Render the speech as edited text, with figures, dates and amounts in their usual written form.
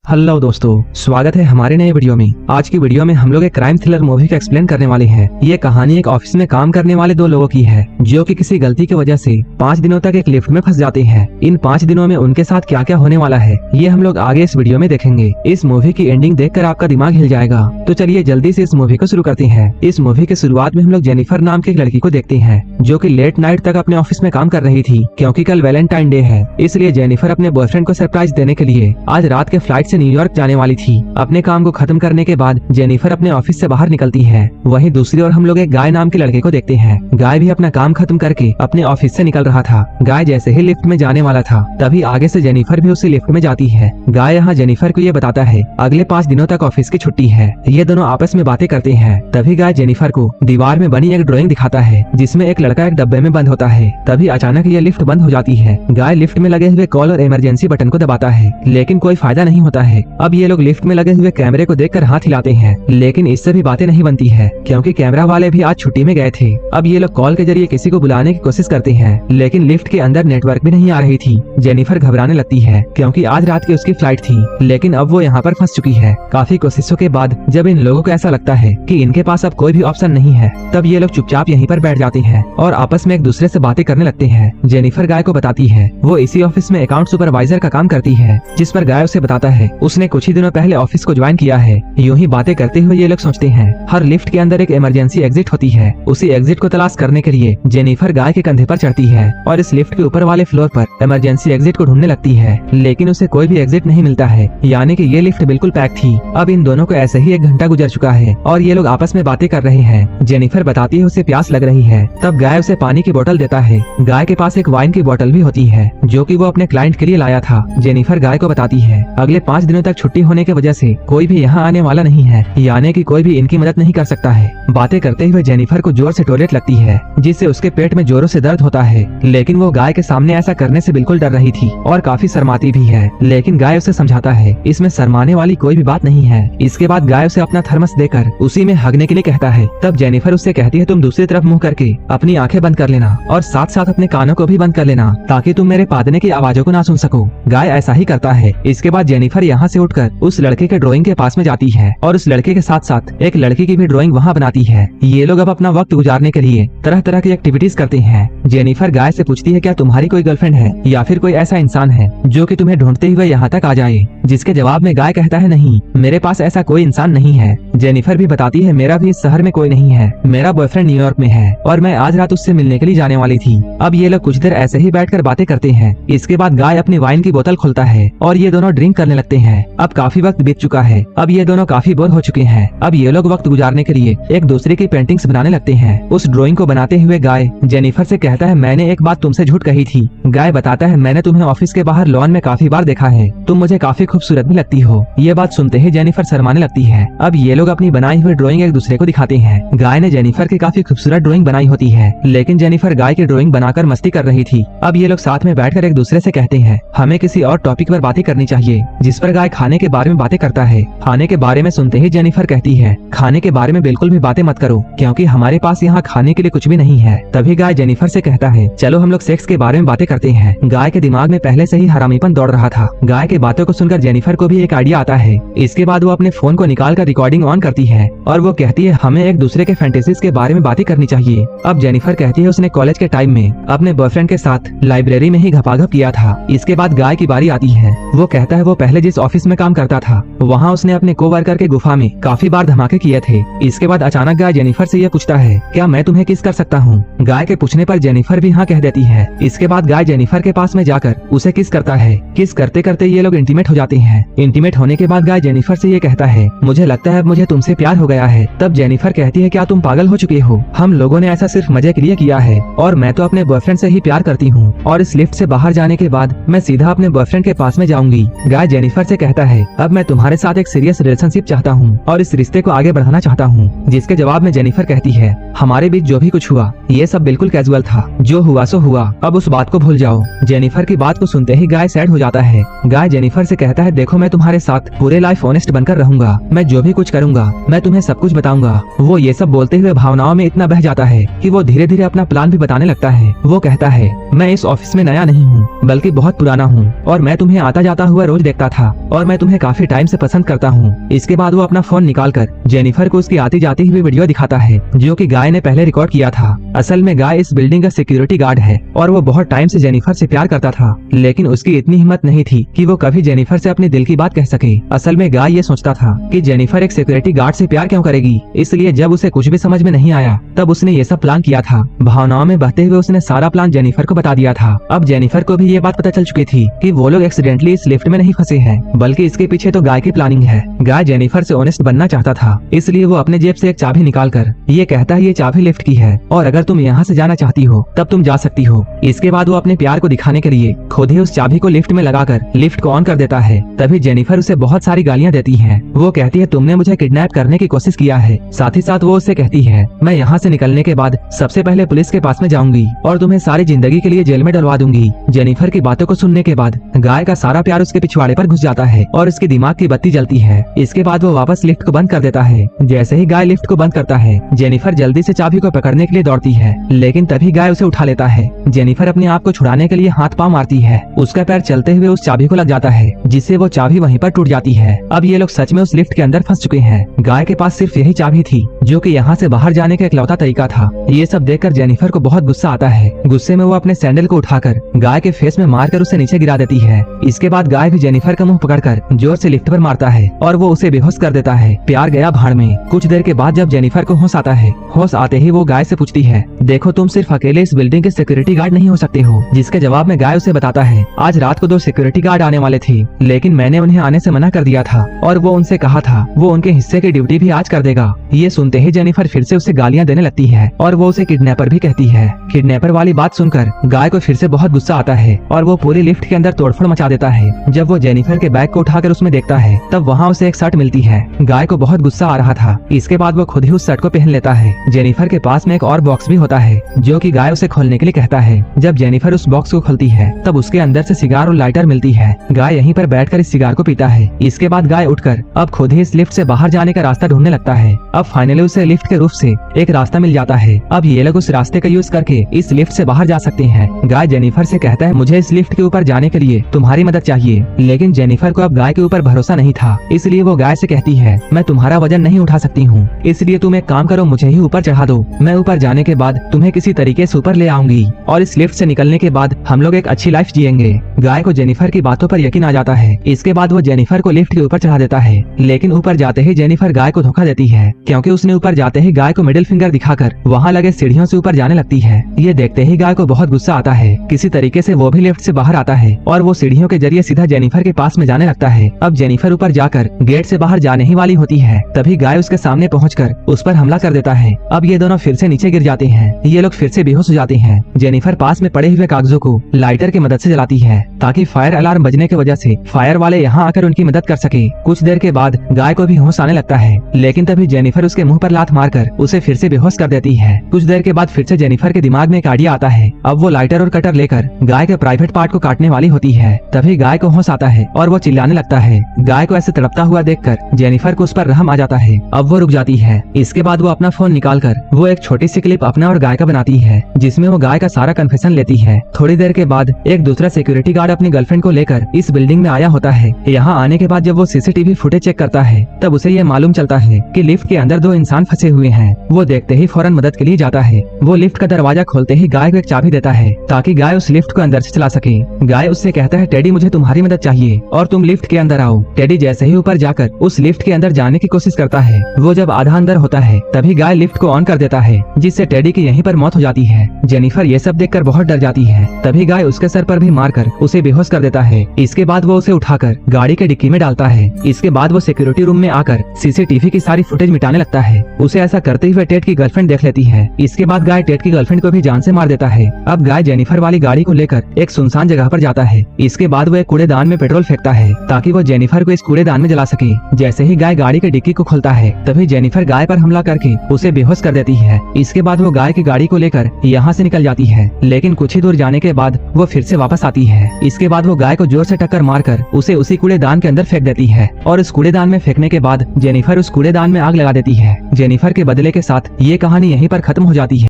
Hello दोस्तों, स्वागत है हमारे नए वीडियो में। आज की वीडियो में हम लोग एक क्राइम थ्रिलर मूवी को एक्सप्लेन करने वाले हैं। ये कहानी एक ऑफिस में काम करने वाले दो लोगों की है जो कि किसी गलती की वजह से 5 दिनों तक एक लिफ्ट में फंस जाते हैं। इन 5 दिनों में उनके साथ क्या क्या होने वाला है ये हम लोग आगे इस वीडियो में देखेंगे। इस मूवी की एंडिंग देखकर आपका दिमाग हिल जाएगा। तो चलिए जल्दी से इस मूवी को शुरू करते हैं। इस मूवी के शुरुआत में हम लोग जेनिफर नाम की एक लड़की को देखते हैं जो कि लेट नाइट तक अपने ऑफिस में काम कर रही थी, क्योंकि कल वैलेंटाइन डे है। इसलिए जेनिफर अपने बॉयफ्रेंड को सरप्राइज देने के लिए आज रात के फ्लाइट से न्यूयॉर्क जाने वाली थी। अपने काम को खत्म करने के बाद जेनिफर अपने ऑफिस से बाहर निकलती है। वहीं दूसरी ओर हम लोग एक गाय नाम के लड़के को देखते हैं। गाय भी अपना काम खत्म करके अपने ऑफिस से निकल रहा था। गाय जैसे ही लिफ्ट में जाने वाला था तभी आगे से जेनिफर भी उसी लिफ्ट में जाती है। गाय यहाँ जेनिफर को ये बताता है अगले 5 दिनों तक ऑफिस की छुट्टी है। ये दोनों आपस में बातें करते हैं। तभी गाय जेनिफर को दीवार में बनी एक ड्राइंग दिखाता है जिसमें एक लड़का एक डब्बे में बंद होता है। तभी अचानक ये लिफ्ट बंद हो जाती है। गाय लिफ्ट में लगे हुए कॉल और इमरजेंसी बटन को दबाता है, लेकिन कोई फायदा नहीं होता है। अब ये लोग लिफ्ट में लगे हुए कैमरे को देखकर हाथ हिलाते हैं, लेकिन इससे भी बातें नहीं बनती है क्योंकि कैमरा वाले भी आज छुट्टी में गए थे। अब ये लोग कॉल के जरिए किसी को बुलाने की कोशिश करते हैं, लेकिन लिफ्ट के अंदर नेटवर्क भी नहीं आ रही थी। जेनिफर घबराने लगती है क्योंकि आज रात की उसकी फ्लाइट थी, लेकिन अब वो यहाँ पर फंस चुकी है। काफी कोशिशों के बाद जब इन लोगों को ऐसा लगता है कि इनके पास अब कोई भी ऑप्शन नहीं है, तब ये लोग चुपचाप यहीं पर बैठ जाते हैं और आपस में एक दूसरे से बातें करने लगते हैं। जेनिफर गाय को बताती है वो इसी ऑफिस में अकाउंट सुपरवाइजर का काम करती है, जिस पर गाय उसे बताता है उसने कुछ ही दिनों पहले ऑफिस को ज्वाइन किया है। यूं ही बातें करते हुए ये लोग सोचते हैं हर लिफ्ट के अंदर एक इमरजेंसी एग्जिट होती है। उसी एग्जिट को तलाश करने के लिए जेनिफर गाय के कंधे पर चढ़ती है और इस लिफ्ट के ऊपर वाले फ्लोर पर इमरजेंसी एग्जिट को ढूंढने लगती है, लेकिन उसे कोई भी एग्जिट नहीं मिलता है, यानी कि ये लिफ्ट बिल्कुल पैक थी। अब इन दोनों को ऐसे ही 1 घंटा गुजर चुका है और ये लोग आपस में बातें कर रहे हैं। जेनिफर बताती है उसे प्यास लग रही है। तब गाय उसे पानी की बोतल देता है। गाय के पास एक वाइन की बोतल भी होती है जो कि वो अपने क्लाइंट के लिए लाया था। जेनिफर गाय को बताती है अगले 5 दिनों तक छुट्टी होने की वजह से कोई भी यहाँ आने वाला नहीं है, यानी कि कोई भी इनकी मदद नहीं कर सकता है। बातें करते हुए जेनिफर को जोर से टॉयलेट लगती है, जिससे उसके पेट में जोरों से दर्द होता है, लेकिन वो गाय के सामने ऐसा करने से बिल्कुल डर रही थी और काफी शर्माती भी है। लेकिन गाय उसे समझाता है इसमें शर्माने वाली कोई भी बात नहीं है। इसके बाद गाय उसे अपना थर्मस देकर उसी में हगने के लिए कहता है। तब जेनिफर उससे कहती है तुम दूसरी तरफ मुंह करके अपनी आंखें बंद कर लेना और साथ साथ अपने कानों को भी बंद कर लेना ताकि तुम मेरे पादने की आवाजों को ना सुन सको। गाय ऐसा ही करता है। इसके बाद जेनिफर यहाँ से उठकर उस लड़के के ड्राइंग के पास में जाती है और उस लड़के के साथ साथ एक लड़की की भी ड्राइंग वहाँ बनाती है। ये लोग अब अपना वक्त गुजारने के लिए तरह तरह की एक्टिविटीज करते हैं। जेनिफर गाय से पूछती है क्या तुम्हारी कोई गर्लफ्रेंड है या फिर कोई ऐसा इंसान है जो कि तुम्हें ढूंढते हुए यहाँ तक आ जाए, जिसके जवाब में गाय कहता है नहीं, मेरे पास ऐसा कोई इंसान नहीं है। जेनिफर भी बताती है मेरा भी इस शहर में कोई नहीं है, मेरा बॉयफ्रेंड न्यूयॉर्क में है और मैं आज रात उससे मिलने के लिए जाने वाली थी। अब ये लोग कुछ देर ऐसे ही बैठकर बातें करते हैं। इसके बाद गाय अपनी वाइन की बोतल खोलता है और ये दोनों ड्रिंक करने लगते हैं। अब काफी वक्त बीत चुका है। अब ये दोनों काफी बोर हो चुके हैं। अब ये लोग वक्त गुजारने के लिए एक दूसरे की पेंटिंग्स बनाने लगते हैं। उस ड्राइंग को बनाते हुए गाय जेनिफर से कहता है मैंने एक बात तुमसे झूठ कही थी। गाय बताता है मैंने तुम्हें ऑफिस के बाहर लॉन में काफी बार देखा है, तुम मुझे काफी खूबसूरत भी लगती हो। ये बात सुनते ही जेनिफर शर्माने लगती है। अब ये लोग अपनी बनाई हुई ड्राइंग एक दूसरे को दिखाते हैं। गाय ने जेनिफर की काफी खूबसूरत ड्राइंग बनाई होती है, लेकिन जेनिफर गाय की ड्राइंग बनाकर मस्ती कर रही थी। अब ये लोग साथ में बैठकर एक दूसरे से कहते हैं हमें किसी और टॉपिक पर बातें करनी चाहिए, जिस पर गाय खाने के बारे में बातें करता है। खाने के बारे में सुनते ही जेनिफर कहती है खाने के बारे में बिल्कुल भी बातें मत करो क्योंकि हमारे पास यहाँ खाने के लिए कुछ भी नहीं है। तभी गाय जेनिफर से कहता है चलो हम लोग सेक्स के बारे में बातें करते हैं। गाय के दिमाग में पहले से ही हरामीपन दौड़ रहा था। गाय के बातों को सुनकर जेनिफर को भी एक आइडिया आता है। इसके बाद वो अपने फोन को निकाल कर रिकॉर्डिंग ऑन करती है और वो कहती है हमें एक दूसरे के फैंटेसीज के बारे में बातें करनी चाहिए। अब जेनिफर कहती है उसने कॉलेज के टाइम में अपने बॉयफ्रेंड के साथ लाइब्रेरी में ही घपाघप किया था। इसके बाद गाय की बारी आती है। वो कहता है वो पहले जिस ऑफिस में काम करता था वहाँ उसने अपने कोवर्कर के गुफा में काफी बार धमाके किए थे। इसके बाद अचानक गाय जेनिफर से ये पूछता है क्या मैं तुम्हें किस कर सकता हूँ। गाय के पूछने पर जेनिफर भी हाँ कह देती है। इसके बाद गाय जेनिफर के पास में जाकर उसे किस करता है। किस करते करते ये लोग इंटीमेट हो जाते हैं। इंटीमेट होने के बाद गाय जेनिफर से ये कहता है मुझे लगता है अब मुझे तुमसे प्यार हो गया है। तब जेनिफर कहती है क्या तुम पागल हो चुके हो, हम लोगों ने ऐसा सिर्फ मजे के लिए किया है और मैं तो अपने बॉयफ्रेंड से ही प्यार करती हूँ और इस लिफ्ट से बाहर जाने के बाद मैं सीधा अपने बॉयफ्रेंड के पास में जाऊंगी। गाय जेनिफर से कहता है अब मैं तुम्हारे साथ एक सीरियस रिलेशनशिप चाहता हूँ और इस रिश्ते को आगे बढ़ाना चाहता हूँ। जिसके जवाब में जेनिफर कहती है हमारे बीच जो भी कुछ हुआ ये सब बिल्कुल कैजुअल था, जो हुआ सो हुआ, अब उस बात को भूल जाओ। जेनिफर की बात को सुनते ही गाय सैड हो जाता है। गाय जेनिफर से कहता है देखो मैं तुम्हारे साथ पूरे लाइफ ऑनेस्ट बनकर रहूंगा, मैं जो भी कुछ करूंगा मैं तुम्हें सब कुछ बताऊंगा। वो ये सब बोलते हुए भावनाओं में इतना बह जाता है कि वो धीरे धीरे अपना प्लान भी बताने लगता है। वो कहता है मैं इस ऑफिस में नया नहीं हूँ बल्कि बहुत पुराना हूँ और मैं तुम्हें आता जाता हुआ रोज देखता था। और मैं तुम्हें काफी टाइम से पसंद करता हूँ। इसके बाद वो अपना फोन निकालकर जेनिफर को उसकी आती जाती हुई वीडियो दिखाता है जो कि गाय ने पहले रिकॉर्ड किया था। असल में गाय इस बिल्डिंग का सिक्योरिटी गार्ड है और वो बहुत टाइम से जेनिफर से प्यार करता था, लेकिन उसकी इतनी हिम्मत नहीं थी कि वो कभी जेनिफर से अपने दिल की बात कह सके। असल में गाय ये सोचता था कि जेनिफर एक सिक्योरिटी गार्ड से प्यार क्यों करेगी, इसलिए जब उसे कुछ भी समझ में नहीं आया तब उसने ये सब प्लान किया था। भावनाओं में बहते हुए उसने सारा प्लान जेनिफर को बता दिया था। अब जेनिफर को भी ये बात पता चल चुकी थी कि वो लोग एक्सीडेंटली इस लिफ्ट में नहीं फंसे हैं, बल्कि इसके पीछे तो गाय की प्लानिंग है। गाय जेनिफर से ऑनेस्ट बनना चाहता था, इसलिए वो अपने जेब से एक चाबी निकालकर ये कहता है ये चाबी लिफ्ट की है और अगर तुम यहाँ से जाना चाहती हो तब तुम जा सकती हो। इसके बाद वो अपने प्यार को दिखाने के लिए खुद ही उस चाबी को लिफ्ट में लगाकर लिफ्ट को ऑन कर देता है। तभी जेनिफर उसे बहुत सारी गालियाँ देती है। वो कहती है तुमने मुझे किडनैप करने की कोशिश किया है। साथ ही साथ वो उससे कहती है मैं यहाँ से निकलने के बाद सबसे पहले पुलिस के पास में जाऊंगी और तुम्हें सारी जिंदगी के लिए जेल में डलवा दूंगी। जेनिफर की बातों को सुनने के बाद गाय का सारा प्यार उसके पिछवाड़े पर घुस जाता है और उसके दिमाग की बत्ती जलती है। इसके बाद वो वापस लिफ्ट को बंद कर देता है। जैसे ही गाय लिफ्ट को बंद करता है जेनिफर जल्दी से चाबी को पकड़ने के लिए दौड़ती है, लेकिन तभी गाय उसे उठा लेता है। जेनिफर अपने आप को छुड़ाने के लिए हाथ पांव मारती है। उसका पैर चलते हुए उस चाबी को लग जाता है जिससे वो चाबी वहीं पर टूट जाती है। अब ये लोग सच में उस लिफ्ट के अंदर फंस चुके हैं। गाय के पास सिर्फ यही चाबी थी जो कि यहाँ से बाहर जाने का इकलौता तरीका था। ये सब देखकर जेनिफर को बहुत गुस्सा आता है। गुस्से में वो अपने सैंडल को उठाकर गाय के फेस में मारकर उसे नीचे गिरा देती है। इसके बाद गाय भी जेनिफर का मुंह पकड़कर जोर से लिफ्ट पर मारता है और वो उसे बेहोश कर देता है। प्यार गया भाड़ में। कुछ देर के बाद जब जेनिफर को होश आता है, होश आते ही वो गाय से पूछती है देखो तुम सिर्फ अकेले इस बिल्डिंग के सिक्योरिटी गार्ड नहीं हो सकते हो। जिसके जवाब में गाय उसे बताता है आज रात को 2 सिक्योरिटी गार्ड आने वाले थे, लेकिन मैंने उन्हें आने से मना कर दिया था और वो उनसे कहा था वो उनके हिस्से की ड्यूटी भी आज कर देगा। ये सुनते ही जेनिफर फिर से उसे गालियां देने लगती है और वो उसे किडनैपर भी कहती है। किडनैपर वाली बात सुनकर गाय को फिर से बहुत गुस्सा आता है और वो पूरी लिफ्ट के अंदर तोड़फोड़ मचा देता है। जब वो जेनिफर के बैग को उठाकर उसमें देखता है तब वहाँ उसे एक शर्ट मिलती है। गाय को बहुत गुस्सा आ रहा था। इसके बाद वो खुद ही उस शर्ट को पहन लेता है। जेनिफर के पास में एक और बॉक्स भी होता है जो कि गाय उसे खोलने के लिए कहता है। जब जेनिफर उस बॉक्स को खोलती है तब उसके अंदर से सिगार और लाइटर मिलती है। गाय यहीं पर बैठकर इस सिगार को पीता है। इसके बाद गाय उठकर अब खुद ही इस लिफ्ट से बाहर जाने का रास्ता ढूंढने लगता है। अब फाइनली उसे लिफ्ट के रूफ से एक रास्ता मिल जाता है। अब ये लोग उस रास्ते का यूज करके इस लिफ्ट से बाहर जा सकते हैं। गाय जेनिफर से कहता है मुझे इस लिफ्ट के ऊपर जाने के लिए तुम्हारी मदद चाहिए, लेकिन जेनिफर को अब गाय के ऊपर भरोसा नहीं था, इसलिए वो गाय से कहती है मैं तुम्हारा वजन नहीं उठा सकती हूँ, इसलिए तुम एक काम करो मुझे ही ऊपर चढ़ा दो। मैं ऊपर जाने के बाद तुम्हें किसी तरीके से ऊपर ले आऊंगी और इस लिफ्ट से निकलने के बाद हम लोग एक अच्छी लाइफ जिएंगे। गाय को जेनिफर की बातों पर यकीन आ जाता है। इसके बाद वो जेनिफर को लिफ्ट के ऊपर चढ़ा देता है, लेकिन ऊपर जाते ही जेनिफर गाय को धोखा देती है क्योंकि उसने ऊपर जाते ही गाय को मिडिल फिंगर दिखाकर वहाँ लगे सीढ़ियों से ऊपर जाने लगती है। ये देखते ही गाय को बहुत गुस्सा आता है। किसी तरीके से वो भी लिफ्ट से बाहर आता है और वो सीढ़ियों के जरिए सीधा जेनिफर के पास में जाने लगता है। अब जेनिफर ऊपर जाकर गेट से बाहर जाने ही वाली होती है, तभी गाय उसके सामने पहुंचकर उस पर हमला कर देता है। अब ये दोनों फिर से नीचे गिर जाते हैं। ये लोग फिर से बेहोश हो जाते हैं। जेनिफर पास में पड़े हुए कागजों को लाइटर की मदद से जलाती है ताकि फायर अलार्म बजने की वजह से फायर वाले यहाँ आकर उनकी मदद कर सके। कुछ देर के बाद गाय को भी होश आने लगता है, लेकिन तभी जेनिफर उसके मुंह पर लात मारकर उसे फिर से बेहोश कर देती है। कुछ देर के बाद फिर से जेनिफर के दिमाग में एक आइडिया आता है। अब वो लाइटर और कटर लेकर गाय के प्राइवेट पार्ट को काटने वाली होती है। तभी गाय को होश आता है और वो चिल्लाने लगता है। गाय को ऐसे तड़पता हुआ देखकर जेनिफर को उस पर रहम आ जाता है। अब वो रुक जाती है। इसके बाद वो अपना फोन निकालकर वो एक छोटी सी क्लिप अपना और गाय का बनाती है जिसमें वो गाय का सारा कन्फेशन लेती है। थोड़ी देर के बाद एक दूसरा सिक्योरिटी गार्ड अपनी गर्लफ्रेंड को लेकर इस बिल्डिंग में आया होता है। यहाँ आने के बाद जब वो सीसीटीवी फुटेज चेक करता है तब उसे ये मालूम चलता है कि लिफ्ट के अंदर 2 इंसान फंसे हुए हैं। वो देखते ही फौरन मदद के लिए जाता है। वो लिफ्ट का दरवाजा खोलते ही गाय को एक चाबी देता है ताकि गाय उस लिफ्ट को अंदर से चला सके। गाय उससे कहता है टेडी मुझे तुम्हारी मदद चाहिए और तुम लिफ्ट के अंदर आओ। टेडी जैसे ही ऊपर जाकर उस लिफ्ट के अंदर जाने की कोशिश करता है, वो जब आधा अंदर होता है तभी गाय लिफ्ट को ऑन कर देता है जिससे टेडी की यहीं पर मौत हो जाती है। जेनिफर ये सब देखकर बहुत डर जाती है। तभी गाय उसके सर पर भी मारकर उसे बेहोश कर देता है। इसके बाद वो उसे उठाकर गाड़ी के डिक्की में डालता है। इसके बाद वो सिक्योरिटी रूम में आकर सीसीटीवी की सारी फुटेज मिटाने लगता है। उसे ऐसा करते हुए टेड की गर्लफ्रेंड देख लेती है। इसके बाद गाय टेड की गर्लफ्रेंड को भी जान से मार देता है। अब गाय जेनिफर वाली गाड़ी को लेकर एक सुनसान जगह पर जाता है। इसके बाद वो एक कूड़ेदान में पेट्रोल फेंकता है ताकि वो जेनिफर को इस कूड़ेदान में जला सके। जैसे ही गाय गाड़ी के डिक्की को खोलता है तभी जेनिफर गाय पर हमला करके उसे बेहोश कर देती है। इसके बाद वो गाय की गाड़ी को लेकर यहाँ से निकल जाती है, लेकिन कुछ ही दूर जाने के बाद वो फिर से वापस आती है। इसके बाद वो गाय को जोर से टक्कर मारकर उसे उसी कूड़ेदान के अंदर फेंक देती है और इस कूड़ेदान में फेंकने के बाद जेनिफर उस कूड़ेदान में आग लगा देती है। जेनिफर के बदले के साथ ये कहानी यहीं पर खत्म हो जाती है।